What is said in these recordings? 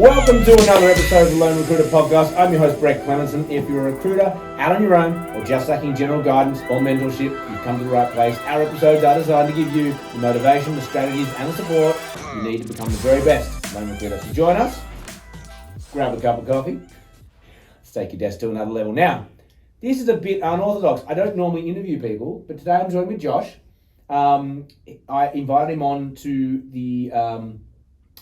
Welcome to another episode of the Lone Recruiter Podcast. I'm your host, Brett Clemenson. If you're a recruiter out on your own or just lacking general guidance or mentorship, you've come to the right place. Our episodes are designed to give you the motivation, the strategies, and the support you need to become the very best Lone Recruiter. So join us, grab a cup of coffee, let's take your desk to another level. Now, this is a bit unorthodox. I don't normally interview people, but today I'm joined with Josh. I invited him on to the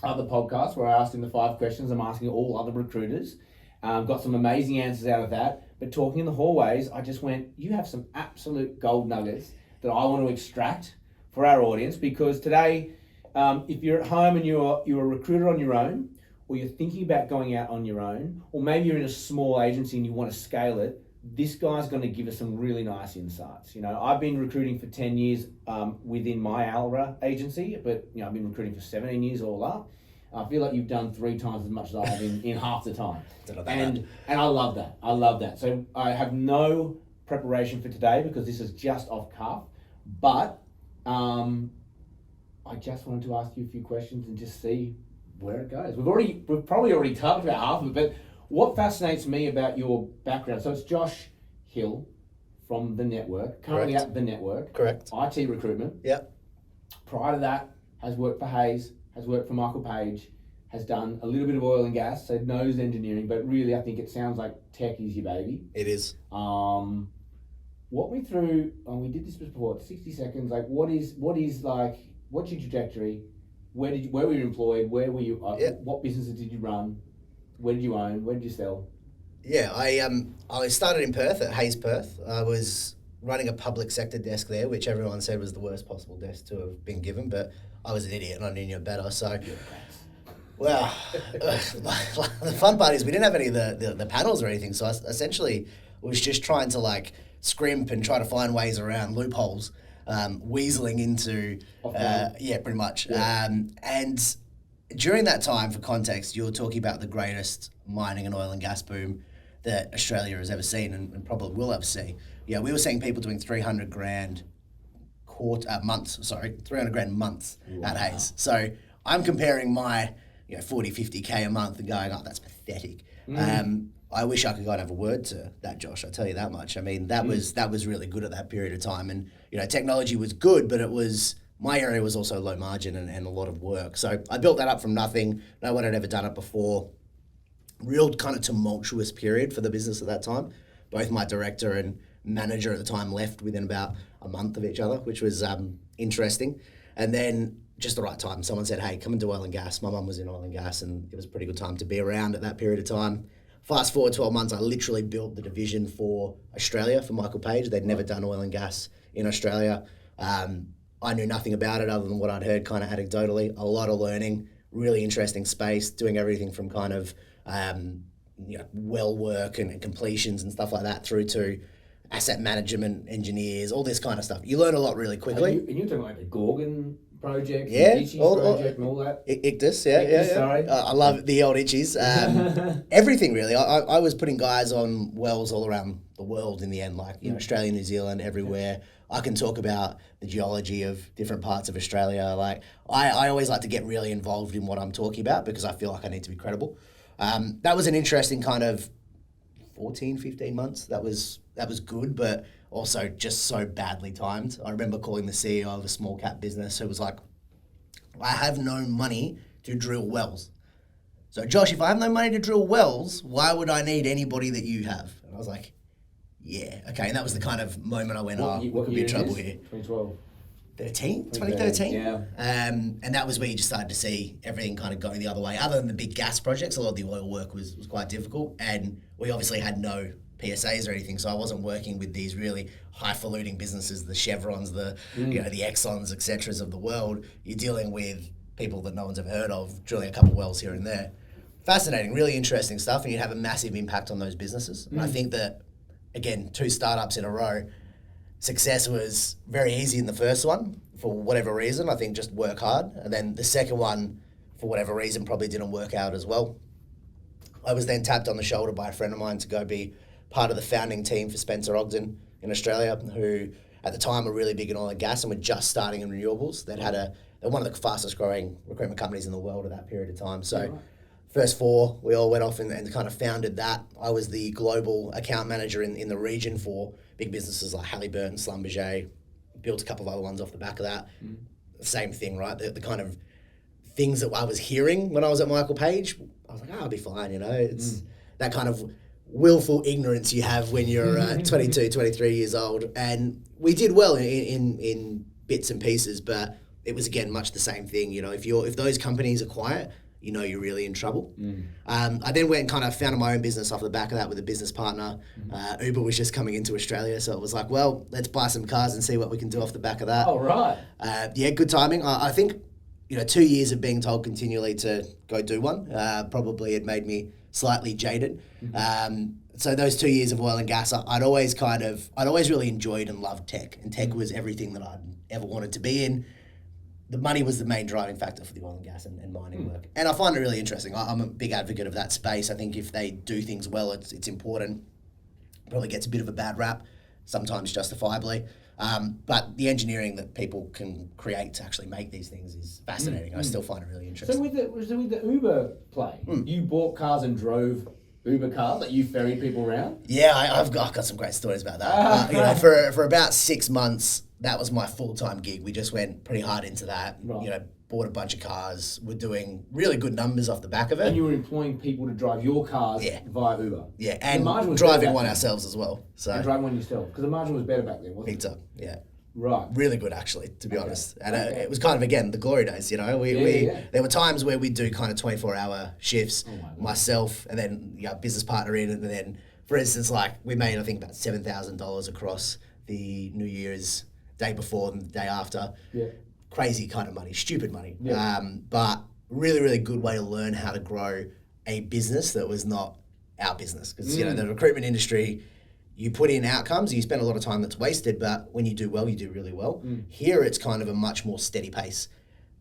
other podcast where I asked him the 5 questions I'm asking all other recruiters. Got some amazing answers out of that. But talking in the hallways, I just went, you have some absolute gold nuggets that I want to extract for our audience, because today, if you're at home and you're a recruiter on your own, or you're thinking about going out on your own, or maybe you're in a small agency and you want to scale it, this guy's going to give us some really nice insights. You know, I've been recruiting for 10 years within my Alra agency, but I've been recruiting for 17 years all up. I feel like you've done 3 times as much as I have in half the time. And I love that. I love that. So I have no preparation for today because this is just off cuff, but I just wanted to ask you a few questions and just see where it goes. We've probably already talked about half of it, but what fascinates me about your background, so it's Josh Hill from The Network, currently at The Network. Correct. IT recruitment. Yep. Prior to that, has worked for Hayes, has worked for Michael Page, has done a little bit of oil and gas, so knows engineering, but really I think it sounds like tech is your baby. It is. Walk me through, and we did this before, 60 seconds, like what's your trajectory? Where were you employed? Where were you, what businesses did you run? Where did you own? Where did you sell? Yeah, I started in Perth at Hayes Perth. I was running a public sector desk there, which everyone said was the worst possible desk to have been given, but I was an idiot and I knew better. So, well, the fun part is we didn't have any of the panels or anything. So I essentially was just trying to like scrimp and try to find ways around loopholes, weaseling into, pretty much. Yeah. And during that time, for context, you're talking about the greatest mining and oil and gas boom that Australia has ever seen and probably will ever see. Yeah, we were seeing people doing 300 grand months at Hayes. So I'm comparing my 40, 50K a month and going, oh, that's pathetic. I wish I could go and have a word to that, Josh. I'll tell you that much. I mean, that was really good at that period of time. And, technology was good, but my area was also low margin and a lot of work. So I built that up from nothing. No one had ever done it before. Real kind of tumultuous period for the business at that time. Both my director and manager at the time left within about a month of each other, which was interesting. And then just the right time. Someone said, hey, come and do oil and gas. My mum was in oil and gas and it was a pretty good time to be around at that period of time. Fast forward 12 months, I literally built the division for Australia for Michael Page. They'd never done oil and gas in Australia. I knew nothing about it other than what I'd heard kind of anecdotally. A lot of learning, really interesting space, doing everything from kind of well work and completions and stuff like that through to asset management, engineers, all this kind of stuff. You learn a lot quickly. And you're talking like the Gorgon project, yeah, the project and all that? Ictus, yeah. Sorry. I love the old Itchies. Everything really. I was putting guys on wells all around the world in the end, like Australia, New Zealand, everywhere. I can talk about the geology of different parts of Australia. Like I always like to get really involved in what I'm talking about because I feel like I need to be credible. That was an interesting kind of 14, 15 months. That was good, but also just so badly timed. I remember calling the CEO of a small cap business who was like, I have no money to drill wells. So Josh, if I have no money to drill wells, why would I need anybody that you have? And I was like, yeah, okay. And that was the kind of moment I went, we could be in trouble here. 2012. 2013. Yeah. And that was where you just started to see everything kind of going the other way. Other than the big gas projects, a lot of the oil work was quite difficult. And we obviously had no PSAs or anything, so I wasn't working with these really highfalutin businesses, the Chevrons, the the Exxons, etc. of the world. You're dealing with people that no one's ever heard of, drilling a couple wells here and there. Fascinating, really interesting stuff, and you'd have a massive impact on those businesses. And I think that, again, 2 startups in a row, success was very easy in the first one for whatever reason. I think just work hard. And then the second one, for whatever reason, probably didn't work out as well. I was then tapped on the shoulder by a friend of mine to go be part of the founding team for Spencer Ogden in Australia, who at the time were really big in oil and gas and were just starting in renewables. They're one of the fastest growing recruitment companies in the world at that period of time. So First 4, we all went off and kind of founded that. I was the global account manager in the region for big businesses like Halliburton, Schlumberger, built a couple of other ones off the back of that. Same thing, right? The kind of things that I was hearing when I was at Michael Page, I was like, I'll be fine, It's that kind of willful ignorance you have when you're 22, 23 years old. And we did well in bits and pieces, but it was, again, much the same thing. If those companies are quiet, you're really in trouble. I then went and kind of founded my own business off the back of that with a business partner. Uber was just coming into Australia, so it was like, well, let's buy some cars and see what we can do off the back of that. Oh, right. Good timing. I think, 2 years of being told continually to go do one, probably had made me slightly jaded. So those 2 years of oil and gas, I'd always really enjoyed and loved tech, and tech was everything that I'd ever wanted to be in. The money was the main driving factor for the oil and gas and mining work. And I find it really interesting. I'm a big advocate of that space. I think if they do things well, it's important. Probably gets a bit of a bad rap, sometimes justifiably. But the engineering that people can create to actually make these things is fascinating. I still find it really interesting. So with the Uber play, you bought cars and drove Uber cars, like you ferried people around? Yeah, I've got some great stories about that. For about 6 months, that was my full-time gig. We just went pretty hard into that. Right. Bought a bunch of cars. We're doing really good numbers off the back of it. And you were employing people to drive your cars via Uber. Yeah, and driving one ourselves as well. And driving one yourself, because the margin was better back then, wasn't it? Big time, yeah. Right. Really good, actually, to be honest. And it was kind of, again, the glory days, There were times where we'd do kind of 24-hour shifts, myself, and then business partner in, and then, for instance, like, we made, I think, about $7,000 across the New Year's day before and the day after. Yeah. Crazy kind of money, stupid money. Yeah. But really, really good way to learn how to grow a business that was not our business. Because, the recruitment industry, you put in outcomes, you spend a lot of time that's wasted, but when you do well, you do really well. Here, it's kind of a much more steady pace.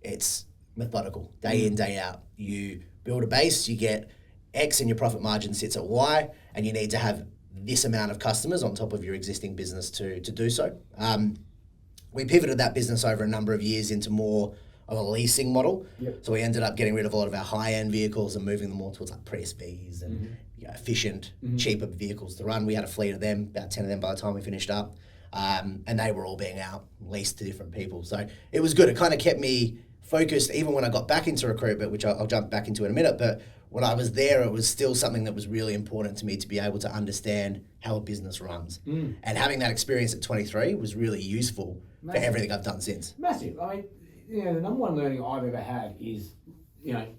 It's methodical, day in, day out. You build a base, you get X and your profit margin sits at Y, and you need to have this amount of customers on top of your existing business to do so. We pivoted that business over a number of years into more of a leasing model. Yep. So we ended up getting rid of a lot of our high-end vehicles and moving them more towards like Prius Vs and efficient, cheaper vehicles to run. We had a fleet of them, about 10 of them by the time we finished up. And they were all being leased to different people. So it was good. It kind of kept me focused even when I got back into recruitment, which I'll jump back into in a minute. But when I was there, it was still something that was really important to me to be able to understand how a business runs. And having that experience at 23 was really useful for everything I've done since. Massive. I mean, the number one learning I've ever had is,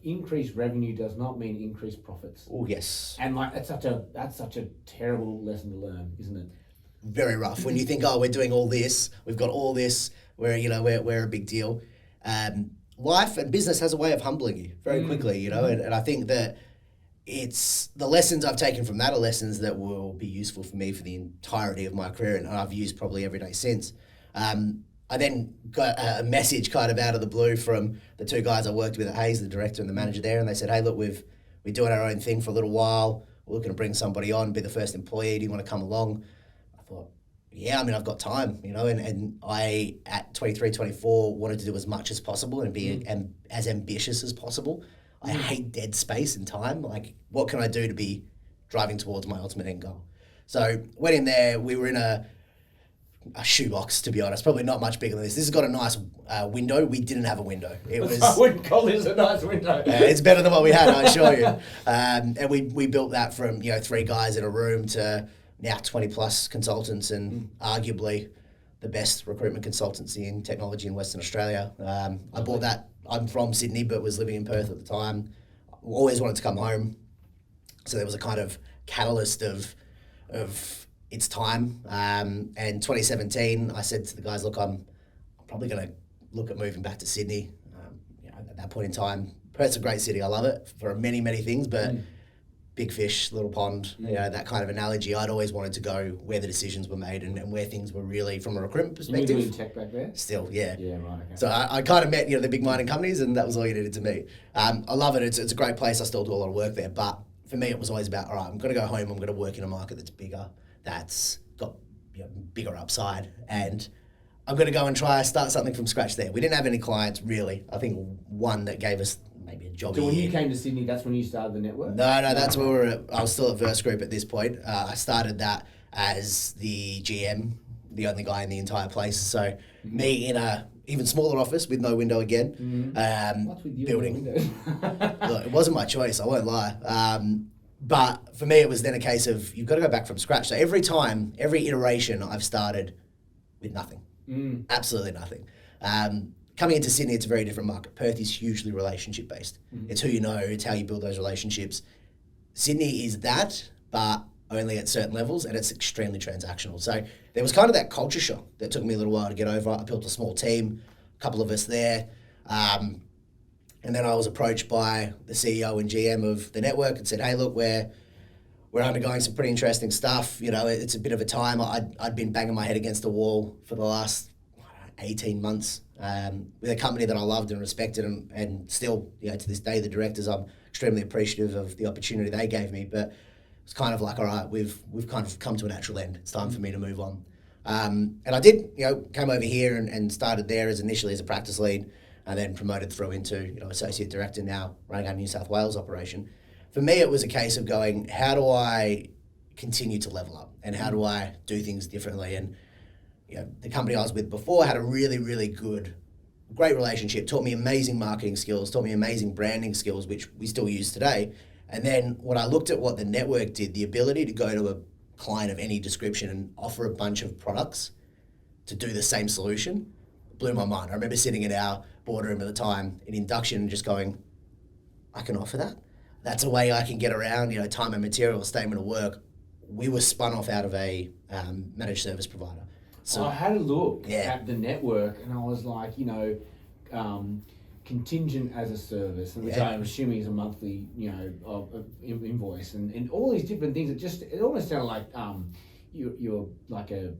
increased revenue does not mean increased profits. Oh, yes. And that's such a terrible lesson to learn, isn't it? Very rough. When you think, we're doing all this, we've got all this, we're a big deal. Life and business has a way of humbling you very quickly, and I think that it's the lessons I've taken from that are lessons that will be useful for me for the entirety of my career, and I've used probably every day since. I then got a message kind of out of the blue from the two guys I worked with at Hayes, the director and the manager there, and they said, hey, look, we're doing our own thing for a little while. We're looking to bring somebody on, be the first employee. Do you want to come along? I thought, I've got time, and I, at 23, 24, wanted to do as much as possible and be as ambitious as possible. I hate dead space and time. Like, what can I do to be driving towards my ultimate end goal? So went in there. We were in a shoebox, to be honest, probably not much bigger than this. This has got a nice window. We didn't have a window. I wouldn't call this a nice window. It's better than what we had, I assure you. And we built that from 3 guys in a room to now 20 plus consultants and arguably the best recruitment consultancy in technology in Western Australia. I bought that. I'm from Sydney, but was living in Perth at the time. Always wanted to come home. So there was a kind of catalyst of it's time. And 2017, I said to the guys, look, I'm probably going to look at moving back to Sydney. At that point in time, Perth's a great city. I love it for many, many things, but big fish, little pond, that kind of analogy. I'd always wanted to go where the decisions were made and where things were really from a recruitment perspective. You were doing tech back there? Still, yeah. Yeah, right, okay. So I kind of met, the big mining companies, and that was all you needed to meet. I love it. It's a great place. I still do a lot of work there, but for me, it was always about, all right, I'm going to go home. I'm going to work in a market that's bigger, that's got bigger upside, and I'm going to go and try start something from scratch there. We didn't have any clients, really. I think one that gave us maybe a job So a when year. you came to Sydney, that's when you started the network? No, that's where we were at. I was still at Verse Group at this point. I started that as the GM, the only guy in the entire place. So me in a even smaller office with no window again. What's with you building. and no windows? Look, it wasn't my choice, I won't lie. But for me, it was then a case of you've got to go back from scratch. So every iteration, I've started with nothing. Absolutely nothing. Coming into Sydney, it's a very different market. Perth is hugely relationship based. It's who you know, it's how you build those relationships. Sydney is that, but only at certain levels, and it's extremely transactional. So there was kind of that culture shock that took me a little while to get over. I built a small team, a couple of us there. And then I was approached by the CEO and GM of the network and said, hey, look, we're undergoing some pretty interesting stuff. You know, it's a bit of a time. I'd been banging my head against the wall for the last 18 months with a company that I loved and respected, and still, you know, to this day, the directors, I'm extremely appreciative of the opportunity they gave me. But it's kind of like, all right, we've kind of come to a natural end. It's time for me to move on. And I did, you know, came over here and started there initially as a practice lead, and then promoted through into, you know, associate director, now running our New South Wales operation. For me, it was a case of going, how do I continue to level up, and how do I do things differently? And you know, the company I was with before had a really, really great relationship, taught me amazing marketing skills, taught me amazing branding skills, which we still use today. And then when I looked at what the network did, the ability to go to a client of any description and offer a bunch of products to do the same solution blew my mind. I remember sitting in our boardroom at the time in induction and just going, I can offer that? That's a way I can get around, you know, time and material, statement of work. We were spun off out of a managed service provider. So I had a look Yeah. at the network, and I was like, you know, contingent as a service, which I'm assuming is a monthly, you know, of invoice, and all these different things. It almost sounded like you're like a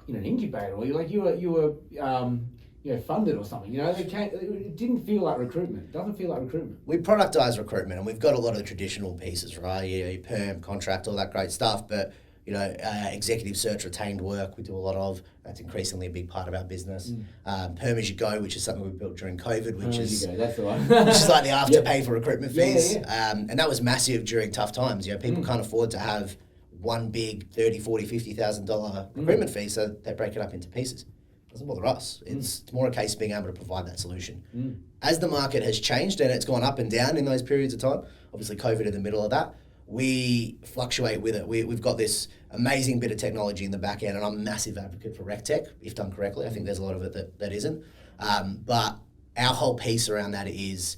in an incubator, or you were funded or something. You know, it didn't feel like recruitment. It doesn't feel like recruitment. We productize recruitment, and we've got a lot of the traditional pieces, right? Your perm, contract, all that great stuff, but you know, executive search, retained work, we do a lot of. That's increasingly a big part of our business. Perm as you go, which is something we built during COVID, which is that's the one. which is like the afterpay for recruitment fees. Yeah. And that was massive during tough times. You know, people can't afford to have one big $30,000, $40,000, $50,000 recruitment fee, so they break it up into pieces. It doesn't bother us. It's more a case of being able to provide that solution. As the market has changed and it's gone up and down in those periods of time, obviously COVID in the middle of that, we fluctuate with it. We've got this amazing bit of technology in the back end, and I'm a massive advocate for RecTech, if done correctly. I think there's a lot of it that isn't. But our whole piece around that is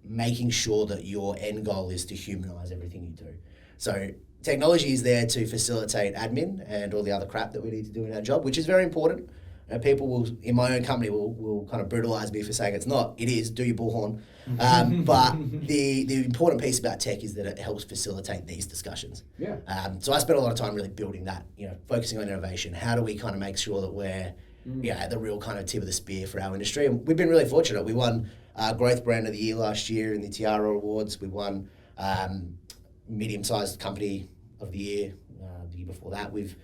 making sure that your end goal is to humanize everything you do. So technology is there to facilitate admin and all the other crap that we need to do in our job, which is very important. People will, in my own company, will kind of brutalize me for saying it's not. It is, do your bullhorn. But the important piece about tech is that it helps facilitate these discussions. Yeah. So I spent a lot of time really building that, you know, focusing on innovation. How do we kind of make sure that we're at the real kind of tip of the spear for our industry? And we've been really fortunate. We won Growth Brand of the Year last year in the Tiara Awards. We won Medium-Sized Company of the Year the year before that. We've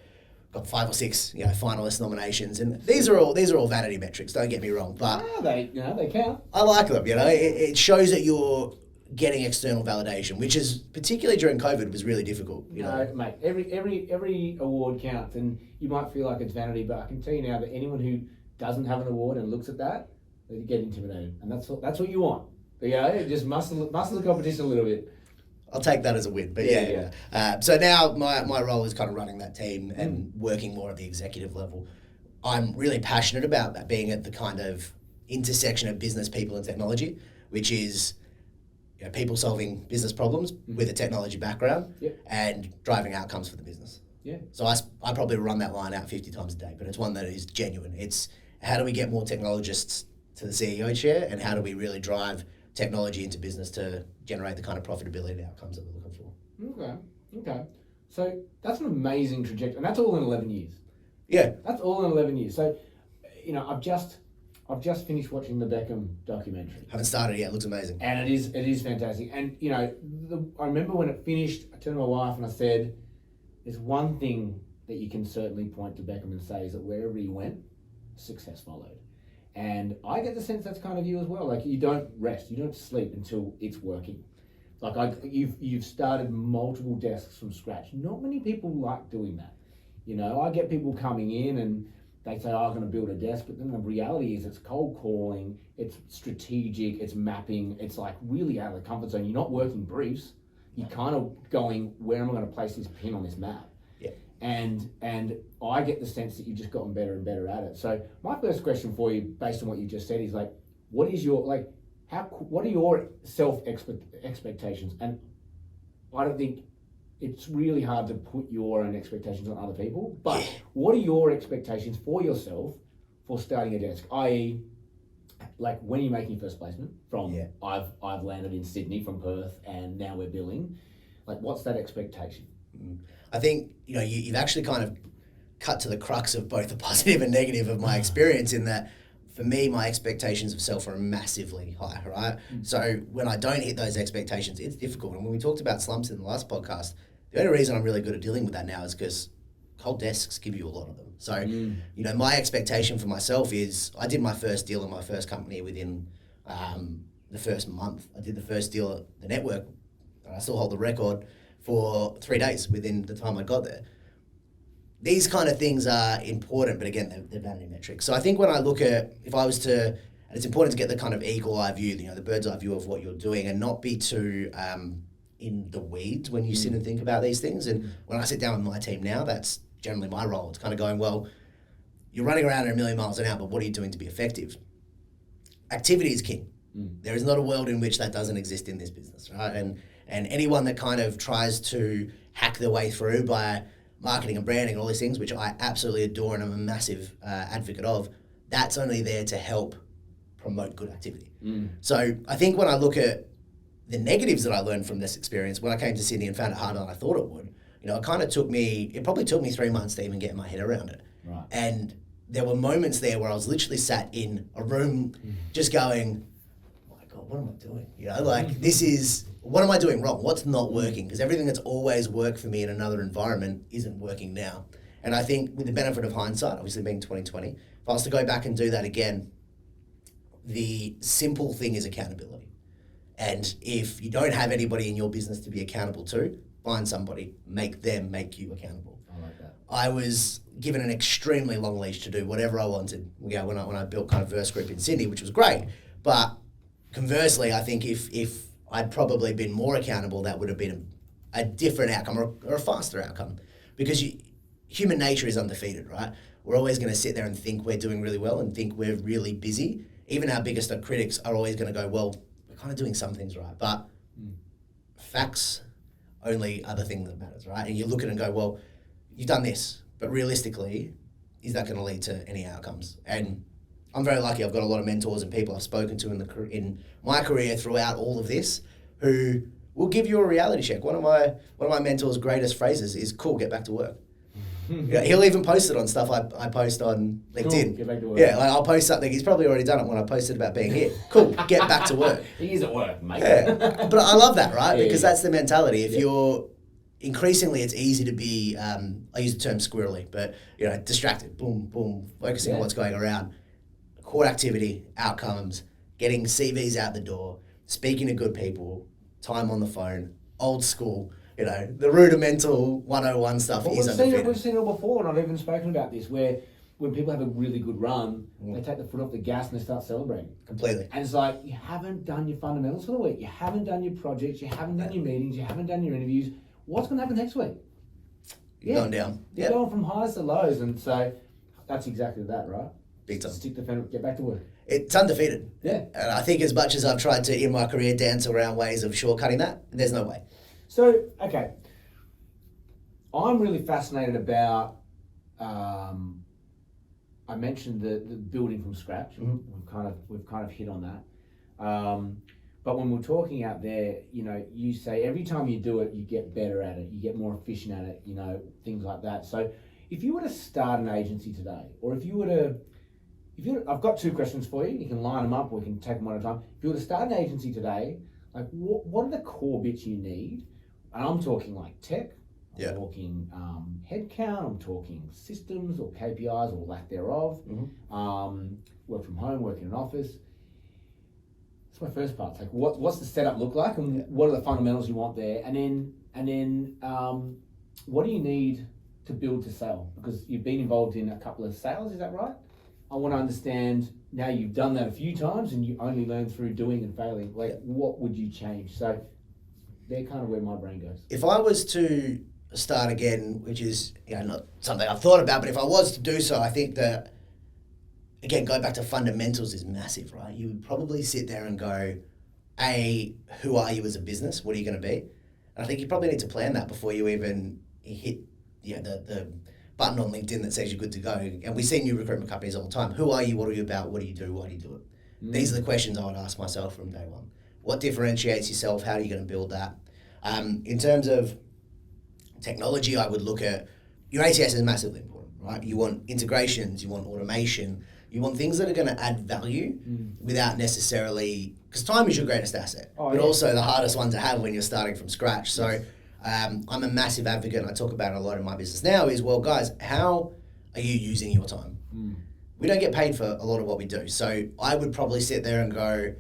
got 5 or 6, you know, finalist nominations, and these are all vanity metrics. Don't get me wrong, but they count. I like them. You know, it shows that you're getting external validation, which is particularly during COVID was really difficult. You know, mate, every award counts, and you might feel like it's vanity, but I can tell you now that anyone who doesn't have an award and looks at that, they get intimidated, and that's what you want. But, you know, just muscle the competition a little bit. I'll take that as a win, but yeah. So now my role is kind of running that team and working more at the executive level. I'm really passionate about that being at the kind of intersection of business, people, and technology, which is, you know, people solving business problems with a technology background and driving outcomes for the business. Yeah. So I probably run that line out 50 times a day, but it's one that is genuine. It's how do we get more technologists to the CEO chair, and how do we really drive technology into business to generate the kind of profitability and outcomes that we're looking for. Okay. So that's an amazing trajectory, and that's all in 11 years. Yeah. That's all in 11 years. So, you know, I've just finished watching the Beckham documentary. Haven't started yet. It looks amazing. And it is fantastic. And, you know, I remember when it finished, I turned to my wife and I said, there's one thing that you can certainly point to Beckham and say is that wherever he went, success followed. And I get the sense that's kind of you as well. Like you don't rest, you don't sleep until it's working. Like you've started multiple desks from scratch. Not many people like doing that. You know, I get people coming in and they say, oh, I'm going to build a desk, but then the reality is it's cold calling, it's strategic, it's mapping, it's like really out of the comfort zone. You're not working briefs. You're kind of going, where am I going to place this pin on this map? Yeah. And I get the sense that you've just gotten better and better at it. So my first question for you, based on what you just said, is like, what are your self expectations? And I don't think it's really hard to put your own expectations on other people, but what are your expectations for yourself for starting a desk? I.e., like when you're making your first placement from, I've landed in Sydney from Perth and now we're billing, like what's that expectation? I think, you know, you've actually kind of cut to the crux of both the positive and negative of my experience in that for me, my expectations of self are massively high, right? So when I don't hit those expectations, it's difficult. And when we talked about slumps in the last podcast, the only reason I'm really good at dealing with that now is because cold desks give you a lot of them. So, you know, my expectation for myself is I did my first deal in my first company within the first month. I did the first deal at the network. I still hold the record for 3 days within the time I got there. These kind of things are important, but again, they're vanity metrics. So I think when I look at, if I was to, and it's important to get the kind of eagle eye view, you know, the bird's eye view of what you're doing and not be too in the weeds when you sit and think about these things. And when I sit down with my team now, that's generally my role. It's kind of going, well, you're running around at 1,000,000 miles an hour, but what are you doing to be effective? Activity is king. There is not a world in which that doesn't exist in this business, right? And anyone that kind of tries to hack their way through by marketing and branding and all these things, which I absolutely adore and I'm a massive advocate of, that's only there to help promote good activity. So I think when I look at the negatives that I learned from this experience, when I came to Sydney and found it harder than I thought it would, you know, it probably took me 3 months to even get my head around it. Right. And there were moments there where I was literally sat in a room just going, oh my God, what am I doing? You know, like what am I doing wrong? What's not working? Because everything that's always worked for me in another environment isn't working now. And I think with the benefit of hindsight, obviously being 2020, if I was to go back and do that again, the simple thing is accountability. And if you don't have anybody in your business to be accountable to, find somebody, make them make you accountable. I like that. I was given an extremely long leash to do whatever I wanted. Yeah, when I built kind of Verse Group in Sydney, which was great. But conversely, I think if I'd probably been more accountable, that would have been a different outcome or a faster outcome. Because human nature is undefeated, right? We're always going to sit there and think we're doing really well and think we're really busy. Even our biggest critics are always going to go, well, we're kind of doing some things right. But facts only are the thing that matters, right? And you look at it and go, well, you've done this, but realistically, is that going to lead to any outcomes? And I'm very lucky. I've got a lot of mentors and people I've spoken to in my career throughout all of this who will give you a reality check. One of my mentors' greatest phrases is, cool, get back to work. Yeah, he'll even post it on stuff I post on LinkedIn. Cool, get back to work. Yeah, like I'll post something. He's probably already done it when I posted about being here. Cool, get back to work. He is at work, mate. Yeah. But I love that, right? Because that's the mentality. If you're increasingly, it's easy to be, I use the term squirrely, but you know, distracted, boom, boom, focusing on what's going around. Core activity, outcomes, getting CVs out the door, speaking to good people, time on the phone, old school. You know, the rudimental 101 stuff is undefeated. We've seen it before, and I've even spoken about this, where when people have a really good run, they take the foot off the gas and they start celebrating. Completely. And it's like, you haven't done your fundamentals for the week. You haven't done your projects. You haven't done your meetings. You haven't done your interviews. What's going to happen next week? You're going down. You're going from highs to lows. And so that's exactly that, right? Big time. Stick the pen, get back to work. It's undefeated. Yeah. And I think as much as I've tried to, in my career, dance around ways of shortcutting that, there's no way. So, okay, I'm really fascinated about, I mentioned the building from scratch. We've kind of hit on that. But when we're talking out there, you know, you say every time you do it, you get better at it, you get more efficient at it, you know, things like that. So if you were to start an agency today, or I've got 2 questions for you. You can line them up, or we can take them one at a time. If you were to start an agency today, like what are the core bits you need? And I'm talking like tech, I'm talking headcount, I'm talking systems or KPIs or lack thereof, work from home, work in an office. That's my first part. It's like, what's the setup look like, and what are the fundamentals you want there, and then what do you need to build to sell? Because you've been involved in a couple of sales, is that right? I want to understand, now you've done that a few times and you only learn through doing and failing, like what would you change? So they're kind of where my brain goes. If I was to start again, which is not something I've thought about, but if I was to do so, I think that, again, going back to fundamentals is massive, right? You would probably sit there and go, who are you as a business? What are you going to be? And I think you probably need to plan that before you even hit the button on LinkedIn that says you're good to go. And we see new recruitment companies all the time. Who are you? What are you about? What do you do? Why do you do it? These are the questions I would ask myself from day one. What differentiates yourself? How are you going to build that? In terms of technology, I would look at your ATS is massively important, right? You want integrations, you want automation, you want things that are going to add value without necessarily, because time is your greatest asset, but also the hardest one to have when you're starting from scratch. So I'm a massive advocate, and I talk about it a lot in my business now, is, well, guys, how are you using your time? We don't get paid for a lot of what we do. So I would probably sit there and go,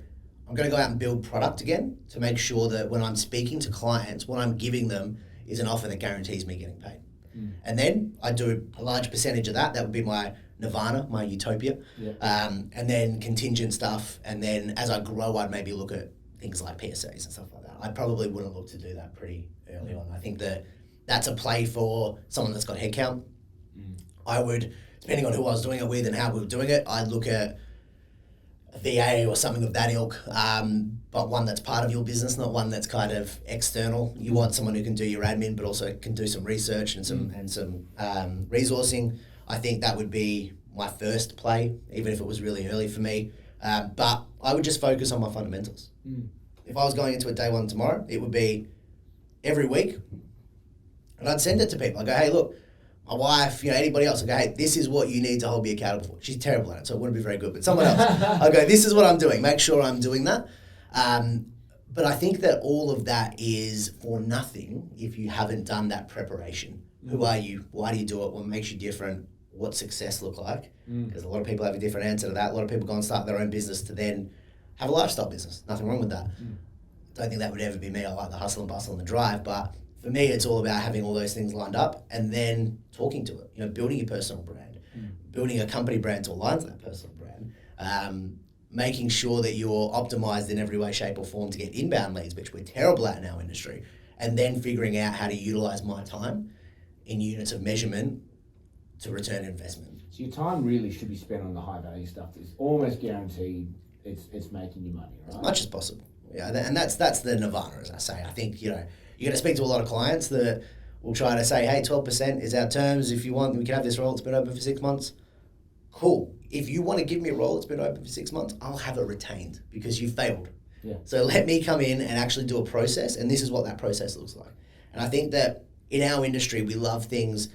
I'm going to go out and build product again to make sure that when I'm speaking to clients, what I'm giving them is an offer that guarantees me getting paid. And then I do a large percentage of that. That would be my nirvana, my utopia. And then contingent stuff. And then as I grow, I'd maybe look at things like PSAs and stuff like that. I probably wouldn't look to do that pretty early on. I think that that's a play for someone that's got headcount. I would, depending on who I was doing it with and how we were doing it, I'd look at a VA or something of that ilk, but one that's part of your business, not one that's kind of external. You want someone who can do your admin, but also can do some research and some resourcing. I think that would be my first play, even if it was really early for me. But I would just focus on my fundamentals. If I was going into a day one tomorrow, it would be every week, and I'd send it to people. I'd go, hey, look, my wife, anybody else, I go, hey, this is what you need to hold me accountable for. She's terrible at it, so it wouldn't be very good, but someone else. I go, this is what I'm doing. Make sure I'm doing that. But I think that all of that is for nothing if you haven't done that preparation. Who are you? Why do you do it? What makes you different? What's success look like? Because a lot of people have a different answer to that. A lot of people go and start their own business to then have a lifestyle business. Nothing wrong with that. Don't think that would ever be me. I like the hustle and bustle and the drive, but for me, it's all about having all those things lined up and then talking to it. Building your personal brand, building a company brand to align to that personal brand, making sure that you're optimized in every way, shape, or form to get inbound leads, which we're terrible at in our industry, and then figuring out how to utilize my time in units of measurement to return investment. So your time really should be spent on the high value stuff that's almost guaranteed it's making you money, right? As much as possible. Yeah, and that's the nirvana, as I say. I think, you're going to speak to a lot of clients that will try to say, hey, 12% is our terms. If you want, we can have this role that's been open for 6 months. Cool. If you want to give me a role that's been open for 6 months, I'll have it retained because you failed. Yeah. So let me come in and actually do a process, and this is what that process looks like. And I think that in our industry, we love things,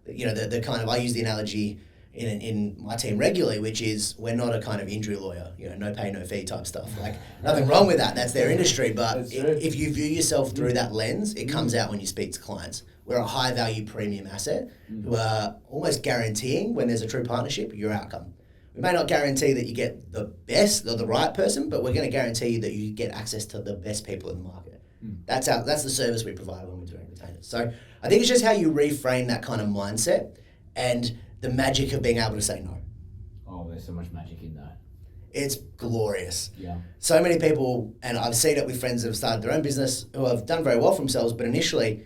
the kind of, I use the analogy in my team regularly, which is we're not a kind of injury lawyer, no pay, no fee type stuff. Like, nothing wrong with that. That's their industry. But if you view yourself through that lens, it comes out when you speak to clients. We're a high value premium asset who are almost guaranteeing, when there's a true partnership, your outcome. We may not guarantee that you get the best or the right person, but we're going to guarantee you that you get access to the best people in the market. That's the service we provide when we're doing retainers. So I think it's just how you reframe that kind of mindset and the magic of being able to say no. Oh, there's so much magic in that. It's glorious. Yeah. So many people, and I've seen it with friends that have started their own business who have done very well for themselves, but initially,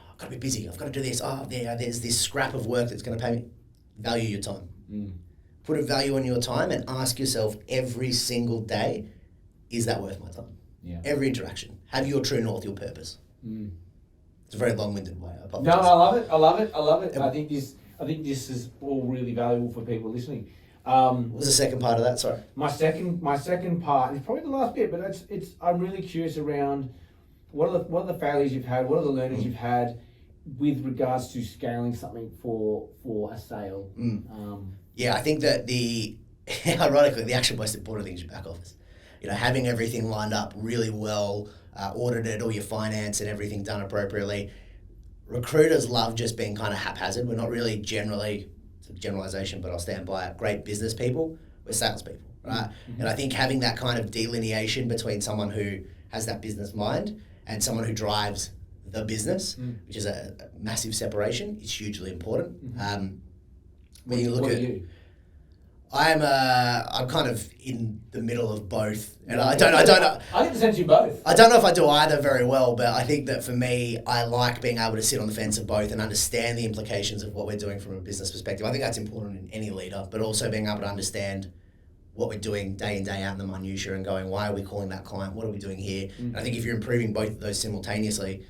I've got to be busy, I've got to do this, there's this scrap of work that's going to pay me. Value your time. Put a value on your time and ask yourself every single day, is that worth my time? Yeah. Every interaction. Have your true north, your purpose. It's a very long-winded way. I apologize. No, I love it. I think this is all really valuable for people listening. What was the second part of that? Sorry. My second part is probably the last bit, but it's I'm really curious around what are the failures you've had, what are the learnings you've had with regards to scaling something for a sale. Yeah, I think that ironically, the actual most important thing is your back office. Having everything lined up really well, audited, all your finance and everything done appropriately. recruiters love just being kind of haphazard. We're not really generally, it's a generalization, but I'll stand by it, great business people. We're salespeople, right? Mm-hmm. And I think having that kind of delineation between someone who has that business mind and someone who drives the business, which is a massive separation, is hugely important. Mm-hmm. When you look at, I'm kind of in the middle of both, and I don't know. I get the sense you both. I don't know if I do either very well, but I think that for me, I like being able to sit on the fence of both and understand the implications of what we're doing from a business perspective. I think that's important in any leader, but also being able to understand what we're doing day in, day out in the minutiae and going, why are we calling that client? What are we doing here? Mm-hmm. And I think if you're improving both of those simultaneously,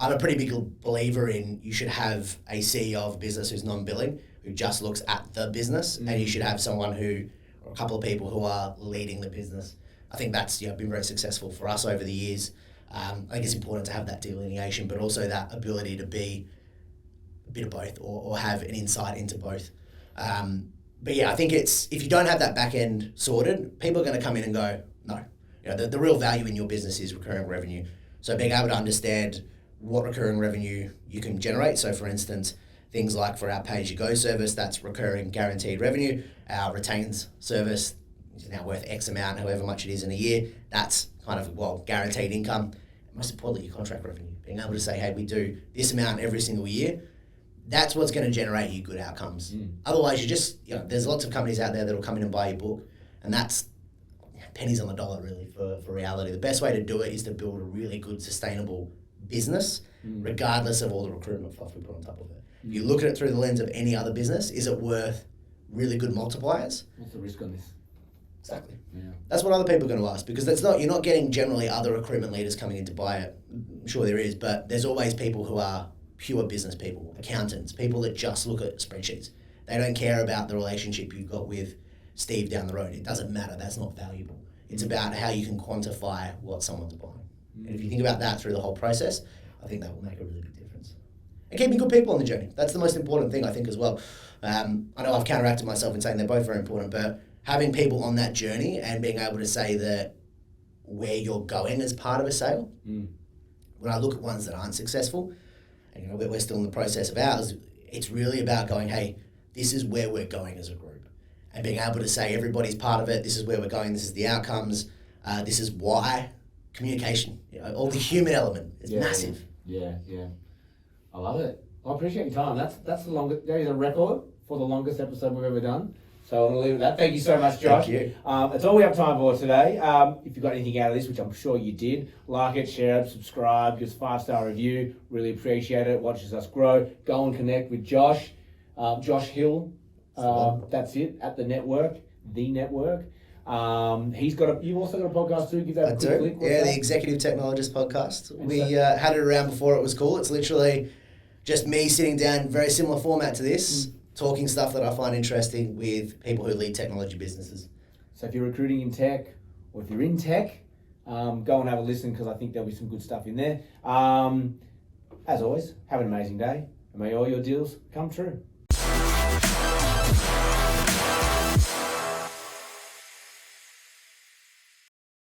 I'm a pretty big believer in you should have a CEO of a business who's non-billing, who just looks at the business, and you should have someone who, or a couple of people who are leading the business. I think that's been very successful for us over the years. I think it's important to have that delineation, but also that ability to be a bit of both or have an insight into both. But yeah, I think if you don't have that back end sorted, people are going to come in and go, no. The real value in your business is recurring revenue. So being able to understand what recurring revenue you can generate. So for instance, things like for our pay-as-you-go service, that's recurring guaranteed revenue. Our retains service is now worth X amount, however much it is in a year. That's kind of, guaranteed income. Most importantly, your contract revenue. Being able to say, hey, we do this amount every single year. That's what's going to generate you good outcomes. Otherwise, there's lots of companies out there that will come in and buy your book, and that's pennies on the dollar, really, for reality. The best way to do it is to build a really good, sustainable business, regardless of all the recruitment fluff we put on top of it. You look at it through the lens of any other business, is it worth really good multipliers? What's the risk on this? Exactly. Yeah. That's what other people are going to ask, because you're not getting generally other recruitment leaders coming in to buy it. I'm sure there is, but there's always people who are pure business people, accountants, people that just look at spreadsheets. They don't care about the relationship you've got with Steve down the road. It doesn't matter. That's not valuable. It's about how you can quantify what someone's buying. And if you think about that through the whole process, I think that will make a really big difference. And keeping good people on the journey. That's the most important thing, I think, as well. I know I've counteracted myself in saying they're both very important, but having people on that journey and being able to say that where you're going as part of a sale, when I look at ones that aren't successful, and we're still in the process of ours, it's really about going, hey, this is where we're going as a group. And being able to say everybody's part of it, this is where we're going, this is the outcomes, this is why. Communication, all the human element is massive. Yeah. I love it. I appreciate your time. That's the longest. There is a record for the longest episode we've ever done. So I'm going to leave it at that. Thank you so much, Josh. Thank you. That's all we have time for today. If you got anything out of this, which I'm sure you did, like it, share it, subscribe, give us a 5-star review. Really appreciate it. It watches us grow. Go and connect with Josh. Josh Hill. That's it. At the network. You've also got a podcast too. Give that a quick click. The Executive Technologist podcast. We had it around before it was cool. It's literally just me sitting down, very similar format to this, talking stuff that I find interesting with people who lead technology businesses. So if you're recruiting in tech, or if you're in tech, go and have a listen, because I think there'll be some good stuff in there. As always, have an amazing day, and may all your deals come true.